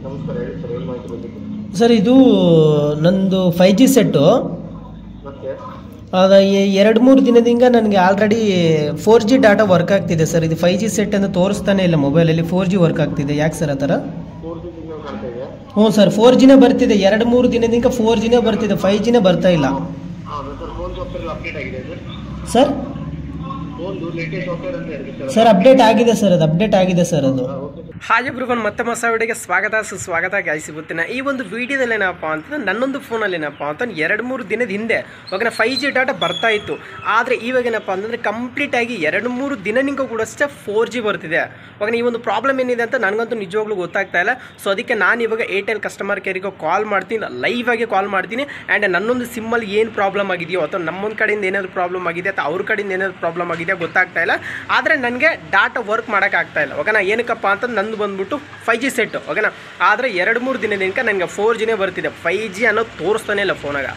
ನಮಸ್ಕಾರ ಹೇಳಿ ಸರ್, ಏನು ಮಾಹಿತಿ ಬೇಕಿತ್ತು? ಸರ್ ಇದು ನಂದು 5G ಸೆಟ್ಟು ಮತ್ತೆ ಆಗ 2-3 ದಿನದಿಂದ ನನಗೆ ಆಲ್ರೆಡಿ 4G ಡಾಟಾ ವರ್ಕ್ ಆಗ್ತಿದೆ ಸರ್. ಇದು 5G ಸೆಟ್ ಅಂತ ತೋರಿಸ್ತಾನೆ ಇಲ್ಲ ಮೊಬೈಲಲ್ಲಿ. 4G ವರ್ಕ್ ಆಗ್ತಿದೆ, ಯಾಕೆ ಸರ್ ಆ ಥರ? 4G ಸಿಗ್ನಲ್ ಕಾಣ್ತಾ ಇದೆಯಾ? ಹ್ಞೂ ಸರ್, 4Gನೇ ಬರ್ತಿದೆ. 2-3 ದಿನದಿಂದ 4Gನೇ ಬರ್ತಿದೆ, 5Gನೇ ಬರ್ತಾ ಇಲ್ಲ. ಹೌದು ಸರ್, ಫೋನ್ ಸಾಫ್ಟ್ವೇರ್ ಅಪ್ಡೇಟ್ ಆಗಿದೆ ಸರ್. ಫೋನ್ದು ಲೇಟೆಸ್ಟ್ ಸಾಫ್ಟ್ವೇರ್ ಅಂತ ಇರುತ್ತೆ ಸರ್ ಅಪ್ಡೇಟ್ ಆಗಿದೆ ಸರ್, ಅದು ಅಪ್ಡೇಟ್ ಆಗಿದೆ ಸರ್ ಅದು. ಹಾಯ್ ಎವ್ರಿವನ್, ಮತ್ತೆ ಹೊಸ ವಿಡಿಯೋಗೆ ಸುಸ್ವಾಗತ ಗಾಯ್ಸ್. ಇವತ್ತಿನ ಈ ಒಂದು ವಿಡಿಯೋದಲ್ಲಿ ಏನಪ್ಪ ಅಂತಂದ್ರೆ ನನ್ನೊಂದು ಫೋನಲ್ಲಿ ಏನಪ್ಪ ಅಂತ 2-3 ದಿನದ ಹಿಂದೆ ಇವಾಗ 5G ಡಾಟಾ ಬರ್ತಾ ಇತ್ತು. ಆದರೆ ಇವಾಗ ಏನಪ್ಪ ಅಂತಂದರೆ ಕಂಪ್ಲೀಟಾಗಿ 2-3 ದಿನನಿಂದ ಕೂಡ ಅಷ್ಟೇ 4G ಬರ್ತಿದೆ. ಇವಾಗ ಈ ಒಂದು ಪ್ರಾಬ್ಲಮ್ ಏನಿದೆ ಅಂತ ನನಗಂತೂ ನಿಜವಾಗ್ಲೂ ಗೊತ್ತಾಗ್ತಾ ಇಲ್ಲ. ಸೊ ಅದಕ್ಕೆ ನಾನು ಇವಾಗ ಏರ್ಟೆಲ್ ಕಸ್ಟಮರ್ ಕೇರಿಗೆ ಕಾಲ್ ಮಾಡ್ತೀನಿ, ಲೈವ್ ಆಗಿ ಕಾಲ್ ಮಾಡ್ತೀನಿ. ಆ್ಯಂಡ್ ನನ್ನೊಂದು ಸಿಮ್ಮಲ್ಲಿ ಏನು ಪ್ರಾಬ್ಲಮ್ ಆಗಿದೆಯೋ ಅಥವಾ ನಮ್ಮೊಂದು ಕಡೆಯಿಂದ ಏನಾದರೂ ಪ್ರಾಬ್ಲಮ್ ಆಗಿದೆ ಅಥವಾ ಅವ್ರ ಕಡೆಯಿಂದ ಏನಾದರೂ ಪ್ರಾಬ್ಲಮ್ ಆಗಿದೆ ಗೊತ್ತಾಗ್ತಾ ಇಲ್ಲ. ಆದರೆ ನನಗೆ ಡಾಟಾ ವರ್ಕ್ ಮಾಡೋಕ್ಕಾಗ್ತಾ ಇಲ್ಲ. ಓಕೆನಾ, ಏನಕ್ಕಪ್ಪ ಅಂತ ನಂದು ಬಂದ್ಬಿಟ್ಟು 5G ಸೆಟ್ಟು. ಓಕೆನಾ, ಆದರೆ 2-3 ದಿನದಿಂದ ನನಗೆ 4Gನೇ ಬರ್ತಿದೆ. 5G ಅನ್ನೋದು ತೋರಿಸ್ತಾನೆ ಇಲ್ಲ ಫೋನಾಗ.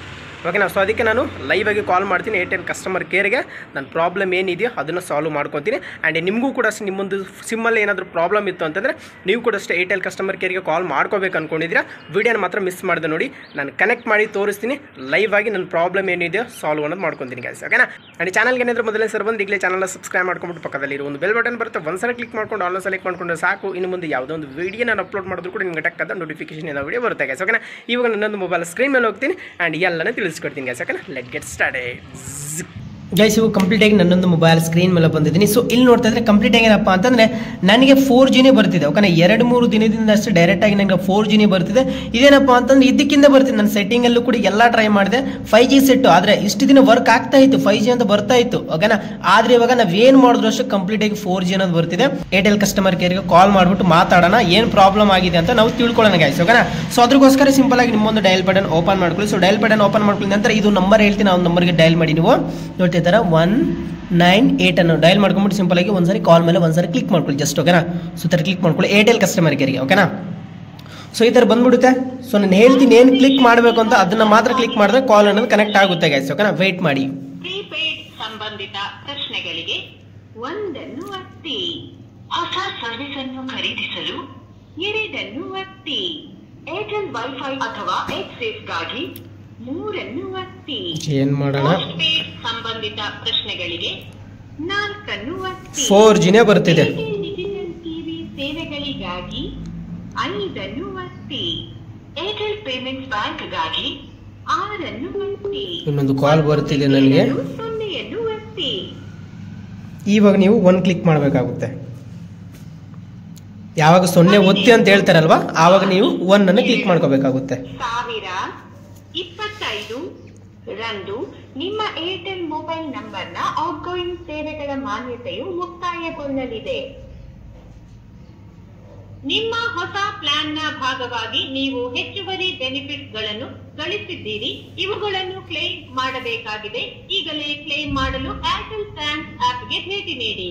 ಓಕೆನಾ, ಸೊ ಅದಕ್ಕೆ ನಾನು ಲೈವ್ ಆಗಿ ಕಾಲ್ ಮಾಡ್ತೀನಿ ಏರ್ಟೆಲ್ ಕಸ್ಟಮರ್ ಕೇರ್ಗೆ. ನನ್ನ ಪ್ರಾಬ್ಲಮ್ ಏನಿದೆಯೋ ಅದನ್ನು ಸಾಲ್ವ್ ಮಾಡ್ಕೊತೀನಿ. ಆ್ಯಂಡ್ ನಿಮಗೂ ಕೂಡ ಅಷ್ಟೇ ನಿಮ್ಮೊಂದು ಸಿಮ್ಮಲ್ಲಿ ಏನಾದರೂ ಪ್ರಾಬ್ಲಮ್ ಇತ್ತು ಅಂತಂದರೆ ನೀವು ಕೂಡ ಅಷ್ಟೇ ಏರ್ಟೆಲ್ ಕಸ್ಟಮರ್ ಕೇರ್ಗೆ ಕಾಲ್ ಮಾಡ್ಕೋಬೇಕು ಅಂದ್ಕೊಂಡಿದ್ದೀರಾ. ವೀಡಿಯೋನ ಮಾತ್ರ ಮಿಸ್ ಮಾಡಿದೆ ನೋಡಿ, ನಾನು ಕನೆಕ್ಟ್ ಮಾಡಿ ತೋರಿಸ್ತೀನಿ ಲೈವ್ ಆಗಿ ನನ್ನ ಪ್ರಾಬ್ಲಮ್ ಏನಿದೆಯೋ ಸಾಲ್ವ್ ಅನ್ನೋದು ಮಾಡ್ಕೊತೀನಿ ಗಾಯ್ಸ್. ಓಕೆನಾ, ಆ್ಯಂಡ್ ಚಾನಲ್ಗೆ ಏನಾದರೂ ಮೊದಲೇ ಸರ್ ಬಂದು ಈಗಲೇ ಚಾನಲ್ನ ಸಬ್ಸ್ಕ್ರೈಬ್ ಮಾಡ್ಕೊಂಬಿಟ್ಟು ಪಕ್ಕದಲ್ಲಿ ಇರೋ ಒಂದು ಬೆಲ್ ಬಟನ್ ಬರುತ್ತೆ, ಒಂದ್ಸಲ ಕ್ಲಿಕ್ ಮಾಡ್ಕೊಂಡು ಆನ್ಲೈನ್ ಸೆಲೆಕ್ಟ್ ಮಾಡ್ಕೊಂಡ್ರೆ ಸಾಕು. ಇನ್ನು ಮುಂದೆ ಯಾವುದೋ ಒಂದು ವೀಡಿಯೋ ನಾನು ಅಪ್ಲೋಡ್ ಮಾಡಿದ್ರು ಕೂಡ ನಿಮಗೆ ಟಕ್ಕದ ನೋಟಿಫಿಕೇಶನ್ ಏನೋ ವೀಡಿಯೋ ಬರುತ್ತೆ ಗಾಯ್ಸ್. ಓಕೆನಾ, ಇವಾಗ ನನ್ನೊಂದು ಮೊಬೈಲ್ ಸ್ಕ್ರೀನ್ ಮೇಲೆ ಹೋಗ್ತೀನಿ ಆ್ಯಂಡ್ ಎಲ್ಲನೇ ತಿಳಿಸ್ಕೊಡ್ತೀನಿ ಗಾಯ್ಸ್. ಓಕೆನಾ, ಲೆಟ್ ಗೆಟ್ ಸ್ಟಾರ್ಟೆಡ್. ಗೈಸ್ ಇವು ಕಂಪ್ಲೀಟಾಗಿ ನನ್ನೊಂದು ಮೊಬೈಲ್ ಸ್ಕ್ರೀನ್ ಮೇಲೆ ಬಂದಿದ್ದೀನಿ. ಸೊ ಇಲ್ಲಿ ನೋಡ್ತಾ ಇದ್ರೆ ಕಂಪ್ಲೀಟಾಗಿ ಏನಪ್ಪ ಅಂತಂದರೆ ನನಗೆ 4Gನೇ ಬರ್ತಿದೆ. ಓಕೆನಾ, 2-3 ದಿನದಿಂದ ಅಷ್ಟೇ ಡೈರೆಕ್ಟಾಗಿ ನನಗೆ 4Gನೇ ಬರ್ತಿದೆ. ಇದೇನಪ್ಪ ಅಂತಂದ್ರೆ ಇದಕ್ಕಿಂತ ಬರ್ತಿದೆ. ನನ್ನ ಸೆಟ್ಟಿಂಗಲ್ಲೂ ಕೂಡ ಎಲ್ಲ ಟ್ರೈ ಮಾಡಿದೆ 5G ಸೆಟ್ಟು, ಆದರೆ ಇಷ್ಟು ದಿನ ವರ್ಕ್ ಆಗ್ತಾ ಇತ್ತು, 5G ಅಂತ ಬರ್ತಾ ಇತ್ತು. ಓಕೆನಾ, ಆದರೆ ಇವಾಗ ನಾವೇನು ಮಾಡಿದ್ರು ಅಷ್ಟೇ ಕಂಪ್ಲೀಟಾಗಿ 4G ಅನ್ನೋದು ಬರ್ತಿದೆ. ಏರ್ಟೆಲ್ ಕಸ್ಟಮರ್ ಕೇರ್ಗೆ ಕಾಲ್ ಮಾಡಿಬಿಟ್ಟು ಮಾತಾಡೋಣ, ಏನು ಪ್ರಾಬ್ಲಮ್ ಆಗಿದೆ ಅಂತ ನಾವು ತಿಳ್ಕೊಳ್ಳೋಣ ಗೈಸ್. ಓಕೆನಾ, ಸೊ ಅದಕ್ಕೋಸ್ಕರ ಸಿಂಪಲ್ ಆಗಿ ನಿಮ್ಮೊಂದು ಡಯಲ್ ಬಟನ್ ಓಪನ್ ಮಾಡ್ಕೊಳ್ಳಿ. ಸೊ ಡಯಲ್ ಬಟನ್ ಓಪನ್ ಮಾಡ್ಕೊಳ್ಳಿ ನಂತರ ಇದು ನಂಬರ್ ಹೇಳ್ತೀನಿ, ಆ ನಂಬರ್ಗೆ ಡಯಲ್ ಮಾಡಿ. ನೀವು ನೋಡ್ತಾ ಇದ್ದಾರೆ 198 ಅನ್ನು ಡಯಲ್ ಮಾಡ್ಕೊಂಡ್ಬಿಟ್ಟು ಸಿಂಪಲ್ ಆಗಿ ಒಂದ್ಸರಿ ಕಾಲ್ ಮೇಲೆ ಒಂದ್ಸರಿ ಕ್ಲಿಕ್ ಮಾಡ್ಕೊಳ್ಳಿ ಜಸ್ಟ್. ಓಕೆನಾ, ಸೊ ಈ ಥರ ಕ್ಲಿಕ್ ಮಾಡ್ಕೊಳ್ಳಿ ಏರ್ಟೆಲ್ ಕಸ್ಟಮರ್ ಕೇರ್ಗೆ. ಓಕೆನಾ, ಸೊ ಈ ಥರ ಬಂದ್ಬಿಡುತ್ತೆ. ಸೊ ನಾನು ಹೇಳ್ತೀನಿ ಏನು ಕ್ಲಿಕ್ ಮಾಡಬೇಕು ಅಂತ, ಅದನ್ನ ಮಾತ್ರ ಕ್ಲಿಕ್ ಮಾಡಿದ್ರೆ ಕಾಲ್ ಅನ್ನೋದು ಕನೆಕ್ಟ್ ಆಗುತ್ತೆ ಗೈಸ್. ಓಕೆನಾ, ವೇಟ್ ಮಾಡಿ. ಪ್ರೀಪೇಡ್ ಸಂಬಂಧಿತ ಪ್ರಶ್ನೆಗಳಿಗೆ 1 ಒತ್ತಿ. ಹೊಸ ಸರ್ವಿಸ್ ಅನ್ನು ಖರೀದಿಸಲು 2 ಒತ್ತಿ. ಏರ್ಟೆಲ್ ವೈಫೈ ಅಥವಾ ಎಕ್ಸೆಸ್ಗಾಗಿ 3 ಒತ್ತಿ. ಏನ್ ಮಾಡೋಣ, ಪೋಸ್ಟ್ಪೇಡ್ ಸಂಬಂಧಿತ ಪ್ರಶ್ನೆಗಳಿಗೆ 4 ಒತ್ತಿ. 4Gನೇ ಬರ್ತಿದೆ. ಡಿಜಿಟಲ್ ಟಿವಿ ಸೇವೆಗಳಿಗಾಗಿ 5 ಒತ್ತಿ. ಏರ್ಟೆಲ್ ಪೇಮೆಂಟ್ಸ್ ಬ್ಯಾಂಕ್ಗಾಗಿ 6 ಒತ್ತಿ. ಇನ್ನೊಂದು ಕಾಲ್ ಬರ್ತಿದೆ ನನಗೆ. 0 ಒತ್ತಿ. ಇವಾಗ ನೀವು 1 ಕ್ಲಿಕ್ ಮಾಡಬೇಕಾಗುತ್ತೆ. ಯಾವಾಗ 0 ಒತ್ತಿ ಅಂತ ಹೇಳ್ತಾರಲ್ವಾ, ಆವಾಗ ನೀವು 1 ಅನ್ನು ಕ್ಲಿಕ್ ಮಾಡ್ಕೋಬೇಕಾಗುತ್ತೆ. 2025 ರಂದು ನಿಮ್ಮ ಏರ್ಟೆಲ್ ಮೊಬೈಲ್ ನಂಬರ್ನ ಔಟ್ಗೋಯಿಂಗ್ ಸೇವೆಗಳ ಮಾನ್ಯತೆಯು ಮುಕ್ತಾಯಗೊಳ್ಳಲಿದೆ. ನಿಮ್ಮ ಹೊಸ ಪ್ಲಾನ್ನ ಭಾಗವಾಗಿ ನೀವು ಹೆಚ್ಚುವರಿ ಬೆನಿಫಿಟ್ಸ್ ಗಳನ್ನು ಗಳಿಸಿದ್ದೀರಿ. ಇವುಗಳನ್ನು ಕ್ಲೇಮ್ ಮಾಡಬೇಕಾಗಿದೆ. ಈಗಲೇ ಕ್ಲೇಮ್ ಮಾಡಲು ಏರ್ಟೆಲ್ ಥ್ಯಾಂಕ್ಸ್ ಆಪ್ಗೆ ಭೇಟಿ ನೀಡಿ.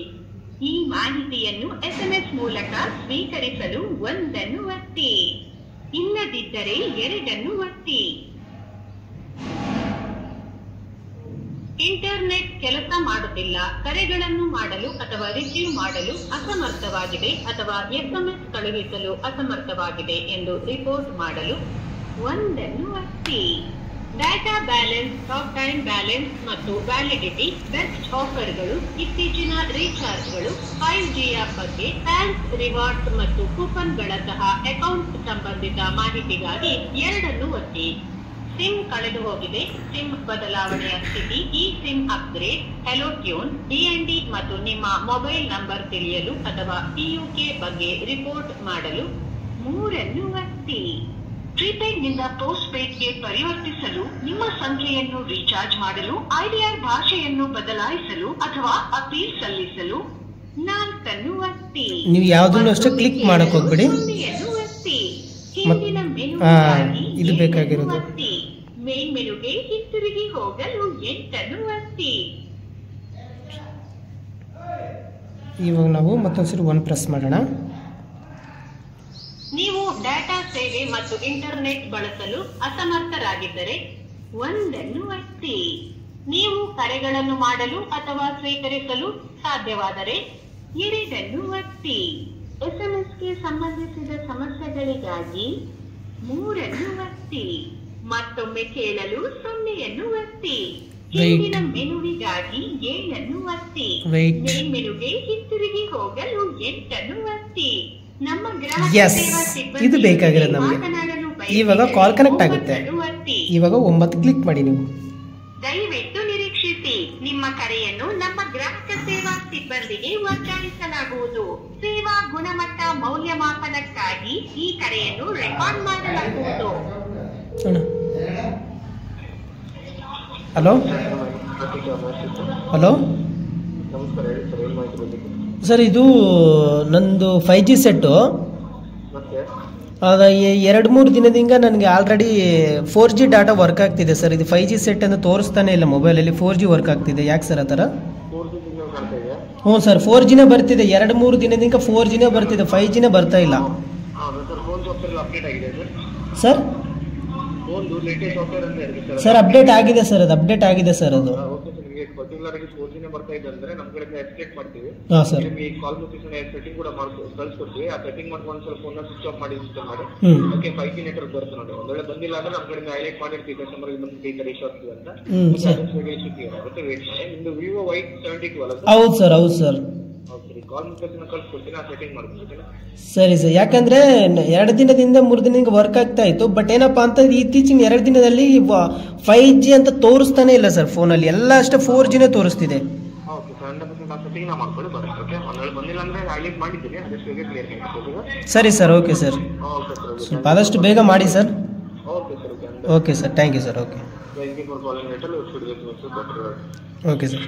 ಈ ಮಾಹಿತಿಯನ್ನು SMS ಮೂಲಕ ಸ್ವೀಕರಿಸಲು 1 ಒತ್ತಿ. ಇಲ್ಲದಿದ್ದರೆ 2 ಒತ್ತಿ. ಇಂಟರ್ನೆಟ್ ಕೆಲಸ ಮಾಡುತ್ತಿಲ್ಲ, ಕರೆಗಳನ್ನು ಮಾಡಲು ಅಥವಾ ರಿಸೀವ್ ಮಾಡಲು ಅಸಮರ್ಥವಾಗಿದೆ ಅಥವಾ SMS ಕಳುಹಿಸಲು ಅಸಮರ್ಥವಾಗಿದೆ ಎಂದು ರಿಪೋರ್ಟ್ ಮಾಡಲು 1 ಒತ್ತಿ. Data balance, talk time balance ಮತ್ತು ವ್ಯಾಲಿಡಿಟಿ, ಬೆಸ್ಟ್ ಆಫರ್ಗಳು, ಇತ್ತೀಚಿನ ರೀಚಾರ್ಜ್ಗಳು, 5Gಯ ಬಗ್ಗೆ, ಥ್ಯಾಂಕ್ಸ್, ರಿವಾರ್ಡ್ಸ್ ಮತ್ತು ಕೂಪನ್ಗಳಂತಹ ಅಕೌಂಟ್ ಸಂಬಂಧಿತ ಮಾಹಿತಿಗಾಗಿ 2 ಒತ್ತಿ. ಸಿಮ್ ಕಳೆದು ಹೋಗಿದೆ, ಸಿಮ್ ಬದಲಾವಣೆಯ ಸ್ಥಿತಿ, ಈ sim upgrade, hello tune, DND ಮತ್ತು ನಿಮ್ಮ ಮೊಬೈಲ್ ನಂಬರ್ ತಿಳಿಯಲು ಅಥವಾ PUK ಬಗ್ಗೆ ರಿಪೋರ್ಟ್ ಮಾಡಲು 3 ಒತ್ತಿ. ಪ್ರೀಪೇಡ್ ನಿಂದ ಪೋಸ್ಟ್ ಪೇಡ್ಗೆ ಪರಿವರ್ತಿಸಲು, ನಿಮ್ಮ ಸಂಖ್ಯೆಯನ್ನು ರೀಚಾರ್ಜ್ ಮಾಡಲು, IDR ಭಾಷೆಯನ್ನು ಬದಲಾಯಿಸಲು ಅಥವಾ ಅಪೀಲ್ ಸಲ್ಲಿಸಲು 4 ಒತ್ತಿ. ನೀವು ಯಾವುದನ್ನು ಅಷ್ಟೇ ಕ್ಲಿಕ್ ಮಾಡಕ್ ಹೋಗ್ಬೇಡಿ. 0 ಒತ್ತಿ. ಹಿಂದಿನ ಮೆನು ಇದು ಬೇಕಾಗಿರೋದು. ಮೇನ್ ಮೆನುಗೆ ಹಿಂತಿರುಗಿ ಹೋಗಲು 8 ಒತ್ತಿ. ಇವಾಗ ನಾವು ಮತ್ತೊಂದ್ಸರಿ 1 ಪ್ರೆಸ್ ಮಾಡೋಣ. ನೀವು ಡಾಟಾ ಸೇವೆ ಮತ್ತು ಇಂಟರ್ನೆಟ್ ಬಳಸಲು ಅಸಮರ್ಥರಾಗಿದ್ದರೆ 1 ಒತ್ತಿ. ನೀವು ಕರೆಗಳನ್ನು ಮಾಡಲು ಅಥವಾ ಸ್ವೀಕರಿಸಲು ಸಾಧ್ಯವಾದರೆ 2 ಒತ್ತಿ. ಎಸ್ಎಂಎಸ್ಗೆ ಸಂಬಂಧಿಸಿದ ಸಮಸ್ಯೆಗಳಿಗಾಗಿ 3 ಒತ್ತಿ. ಮತ್ತೊಮ್ಮೆ ಕೇಳಲು 0 ಒತ್ತಿ. ಹಿಂದಿನ ಮೆನುವಿಗಾಗಿ 7 ಒತ್ತಿ. ಮೇನ್ ಮೆನುಗೆ ಹಿಂತಿರುಗಿ ಹೋಗಲು 8 ಒತ್ತಿ. ನಮ್ಮ ಗ್ರಾಹಕ ಸೇವಾ ಸಿಬ್ಬಂದಿ ಇದು ಬೇಕಾಗಿರೋದು ನಮಗೆ. ಇವಾಗ ಕಾಲ್ ಕನೆಕ್ಟ್ ಆಗುತ್ತೆ. ಇವಾಗ 9 ಕ್ಲಿಕ್ ಮಾಡಿ ನೀವು. ದಯವಿಟ್ಟು ನಿರೀಕ್ಷಿಸಿ, ನಿಮ್ಮ ಕರೆಯನ್ನು ನಮ್ಮ ಗ್ರಾಹಕ ಸೇವಾ ಸಿಬ್ಬಂದಿಗೆ ವರ್ಗಾಯಿಸಲಾಗುವುದು. ಸೇವಾ ಗುಣಮಟ್ಟ ಮೌಲ್ಯಮಾಪನಕ್ಕಾಗಿ ಈ ಕರೆಯನ್ನು ರೆಕಾರ್ಡ್ ಮಾಡಲಾಗುವುದು. ಹಲೋ ಹಲೋ ನಮಸ್ಕಾರ, ಹೇಳಿ ಸರ್, ಏನು ಮಾಹಿತಿ ಬೇಕಿತ್ತು? ಸರ್, ಇದು ನಂದು 5G ಸೆಟ್ಟು. ಮತ್ತೆ ಆಗ 2-3 ದಿನದಿಂದ ನನಗೆ ಆಲ್ರೆಡಿ 4G ಡಾಟಾ ವರ್ಕ್ ಆಗ್ತಿದೆ ಸರ್. ಇದು 5G ಸೆಟ್ ಅಂತ ತೋರಿಸ್ತಾನೆ ಇಲ್ಲ ಮೊಬೈಲಲ್ಲಿ. 4G ವರ್ಕ್ ಆಗ್ತಿದೆ. ಯಾಕೆ ಸರ್ ಆ ಥರ? 4G ಸಿಗ್ನಲ್ ಕಾಣ್ತಾ ಇದೆಯಾ? ಹ್ಞೂ ಸರ್, 4Gನೇ ಬರ್ತಿದೆ. 2-3 ದಿನದಿಂದ 4Gನೇ ಬರ್ತಿದೆ, 5Gನೇ ಬರ್ತಾ ಇಲ್ಲ. ಹೌದು ಸರ್, ಫೋನ್ ಸಾಫ್ಟ್ವೇರ್ ಅಪ್ಡೇಟ್ ಆಗಿದೆ ಸರ್. ಸರ್ ಫೋನ್ದು ಲೇಟೆಸ್ಟ್ ಸಾಫ್ಟ್ವೇರ್ ಅಂತ ಇರುತ್ತೆ ಸರ್, ಅಪ್ಡೇಟ್ ಆಗಿದೆ ಸರ್. ಅದು ಅಪ್ಡೇಟ್ ಆಗಿದೆ ಸರ್. ಅದು ಓಕೆ ಸರ್, ನಿಮಗೆ ಪರ್ಟಿಕ್ಯುಲರ್ ಆಗಿ 4Gನೇ ಬರ್ತಾ ಇದೆ ಅಂದ್ರೆ ನಮ್ಮ ಕಡೆಯಿಂದ ಎಕ್ಸ್ಪೆಕ್ಟ್ ಮಾಡ್ತೀವಿ. ಹಾಂ ಸರ್. ನಿಮಗೆ ಕಾಲ್ ಮುಗಿಸಿದ ಸೆಟ್ಟಿಂಗ್ ಕೂಡ ಕಳ್ಸಿಕೊಡ್ತೀವಿ. ಆ ಸೆಟ್ಟಿಂಗ್ ಮಾಡ್ಕೊಂಡು ಸ್ವಲ್ಪ ಫೋನ್ ಸ್ವಿಚ್ ಆಫ್ ಮಾಡಿ ಇನ್ಸ್ಟಾಲ್ ಮಾಡಿ. ಓಕೆ, 5G ನೆಟ್ವರ್ಕ್ ಬರುತ್ತೆ ನೋಡಿ. ಒಂದ್ ವೇಳೆ ಬಂದಿಲ್ಲ ಅಂದ್ರೆ ನಮ್ಮ ಕಡೆಯಿಂದ ಹೈಲೈಟ್ ಮಾಡಿರ್ತೀವಿ ಕಸ್ಟಮರ್ ಬಂದು ಈ ತರ ಇಶ್ಯೂ ಆಗ್ತದೆ ಅಂತ. ಮತ್ತೆ ವೇಟ್ ಮಾಡಿ. ನಿಮ್ದು ವಿವೋ Y72 ಅಲ್ಲ ಸರ್? ಹೌದು ಸರ್, ಹೌದು ಸರ್. ಓಕೆ, ಕಾಲ್ ಮುಗಿಸಿದ ಕಳ್ಸಿಕೊಡ್ತೀನಿ, ಆ ಸೆಟ್ಟಿಂಗ್ ಮಾಡ್ತೀನಿ. ಸರಿ ಸರ್. ಯಾಕಂದ್ರೆ 2 ದಿನದಿಂದ 3 ದಿನದಿಂದ ವರ್ಕ್ ಆಗ್ತಾ ಇತ್ತು. ಬಟ್ ಏನಪ್ಪಾ ಅಂತ ಇತ್ತೀಚಿನ 2 ದಿನದಲ್ಲಿ 5G ಅಂತ ತೋರಿಸ್ತಾನೆ ಇಲ್ಲ ಸರ್ ಫೋನಲ್ಲಿ. ಎಲ್ಲ ಅಷ್ಟೇ 4Gನೇ ತೋರಿಸ್ತಿದೆ. ಓಕೆ ಸರ್, 100% ಆ ಸೆಟ್ಟಿಂಗ್ ಮಾಡ್ಕೊಳ್ಳಿ ಬರುತ್ತೆ. ಓಕೆ, ಒಂದ್ ವೇಳೆ ಬಂದಿಲ್ಲ ಅಂದ್ರೆ ಹೈಲೈಟ್ ಮಾಡಿದ್ದೀನಿ, ಅದಷ್ಟು ಬೇಗ ಕ್ಲಿಯರ್ ಮಾಡ್ಕೊಳ್ತೀವಿ. ಸರಿ sir, okay sir. Okay sir, ಸ್ವಲ್ಪ ಆದಷ್ಟು ಬೇಗ ಮಾಡಿ sir. Okay sir. Okay sir, thank you sir. Okay thank you for calling. Letter feedback. Okay sir.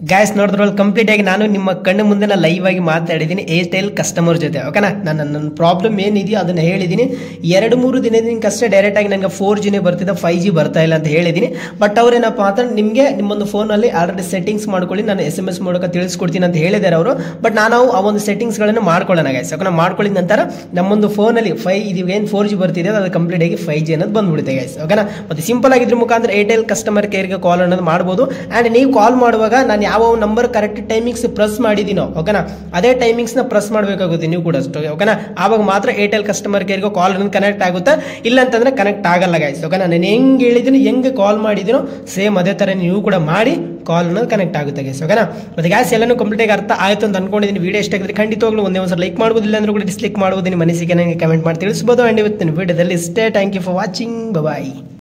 Gas ನೋಡಿದ್ರಲ್ಲಿ ಕಂಪ್ಲೀಟ್ ಆಗಿ ನಾನು ನಿಮ್ಮ ಕಣ್ಣು ಮುಂದೆ ಲೈವ್ ಆಗಿ ಮಾತಾಡಿದ್ದೀನಿ ಏರ್ಟೆಲ್ ಕಸ್ಟಮರ್ ಜೊತೆ. ಓಕೆನಾ? ನನ್ನ ಪ್ರಾಬ್ಲಮ್ ಏನಿದೆಯೋ ಅದನ್ನು ಹೇಳಿದ್ದೀನಿ. 2-3 ದಿನದಿಂದ ಅಷ್ಟೇ ಡೈರೆಕ್ಟ್ ಆಗಿ ನನಗೆ 4Gನೇ ಬರ್ತಿದೆ, 5G ಬರ್ತಾ ಇಲ್ಲ ಅಂತ ಹೇಳಿದ್ದೀನಿ. ಬಟ್ ಅವ್ರೇನಪ್ಪ ಅಂತ ನಿಮಗೆ ನಿಮ್ಮೊಂದು ಫೋನಲ್ಲಿ ಆಲ್ರೆಡಿ ಸೆಟ್ಟಿಂಗ್ಸ್ ಮಾಡ್ಕೊಳ್ಳಿ, ನಾನು SMS ಮೂಲಕ ತಿಳಿಸ್ಕೊಡ್ತೀನಿ ಅಂತ ಹೇಳಿದ್ದಾರೆ ಅವರು. ಬಟ್ ನಾವು ಆ ಒಂದು ಸೆಟ್ಟಿಂಗ್ಸ್ಗಳನ್ನು ಮಾಡ್ಕೊಳ್ಳೋಣ ಗ್ಯಾಸ್. ಓಕೆನಾ? ಮಾಡ್ಕೊಳ್ಳಿದ ನಂತರ ನಮ್ಮೊಂದು ಫೋನಲ್ಲಿ ಇದು ಏನು 4G ಬರ್ತಿದೆ ಅದು ಕಂಪ್ಲೀಟ್ ಆಗಿ 5G ಅನ್ನೋದು ಬಂದ್ಬಿಡುತ್ತೆ ಗ್ಯಾಸ್. ಓಕೆನಾ? ಮತ್ತೆ ಸಿಂಪಲ್ ಆಗಿದ್ರ ಮುಖಾಂತರ ಏರ್ಟೆಲ್ ಕಸ್ಟಮರ್ ಕೇರ್ಗೆ ಕಾಲ್ ಅನ್ನೋದು ಮಾಡ್ಬೋದು. ಆ್ಯಂಡ್ ನೀವು ಕಾಲ್ ಮಾಡುವಾಗ ನಾನು ಯಾವ ನಂಬರ್ ಕರೆಕ್ಟ್ ಟೈಮಿಂಗ್ಸ್ ಪ್ರೆಸ್ ಮಾಡಿದ್ದೀನೋ, ಓಕೆನಾ, ಅದೇ ಟೈಮಿಂಗ್ಸ್ನ ಪ್ರೆಸ್ ಮಾಡಬೇಕಾಗುತ್ತೆ ನೀವು ಕೂಡ ಅಷ್ಟು. ಓಕೆನಾ? ಆವಾಗ ಮಾತ್ರ ಏರ್ಟೆಲ್ ಕಸ್ಟಮರ್ ಕೇರ್ಗೆ ಕಾಲ್ ಅನ್ನೋದು ಕನೆಕ್ಟ್ ಆಗುತ್ತೆ. ಇಲ್ಲ ಅಂತಂದ್ರೆ ಕನೆಕ್ಟ್ ಆಗಲ್ಲ ಗೈಸ್. ಓಕೆನಾ? ನಾನು ಹೆಂಗೆ ಹೇಳಿದ್ದೀನಿ, ಹೆಂಗೆ ಕಾಲ್ ಮಾಡಿದ್ದೀನೋ ಸೇಮ್ ಅದೇ ಥರ ನೀವು ಕೂಡ ಮಾಡಿ ಕಾಲ್ ಅನ್ನೋದು ಕನೆಕ್ಟ್ ಆಗುತ್ತೆ ಗೈಸ್. ಓಕೆನಾ? ಮತ್ತೆ ಗ್ಯಾಸ್ ಎಲ್ಲನೂ ಕಂಪ್ಲೀಟಾಗಿ ಅರ್ಥ ಆಯಿತು ಅಂತ ಅನ್ಕೊಂಡಿದ್ದೀನಿ. ವಿಡಿಯೋ ಇಷ್ಟ ಆಗಿದ್ರೆ ಖಂಡಿತವಾಗ್ಲೂ ಒಂದ್ಸಲ ಲೈಕ್ ಮಾಡ್ಬೋದು, ಇಲ್ಲ ಅಂದ್ರೆ ಕೂಡ ಡಿಸ್ಲೈಕ್ ಮಾಡ್ಬೋದು. ನಿಮ್ಮ ಮನಸ್ಸಿಗೆ ನನಗೆ ಕಮೆಂಟ್ ಮಾಡಿ ತಿಳಿಸ್ಬೋದು. ಆ್ಯಂಡ್ ಇವತ್ತಿನ ವಿಡಿಯೋದಲ್ಲಿ ಇಷ್ಟೇ. Thank you for watching. Bye.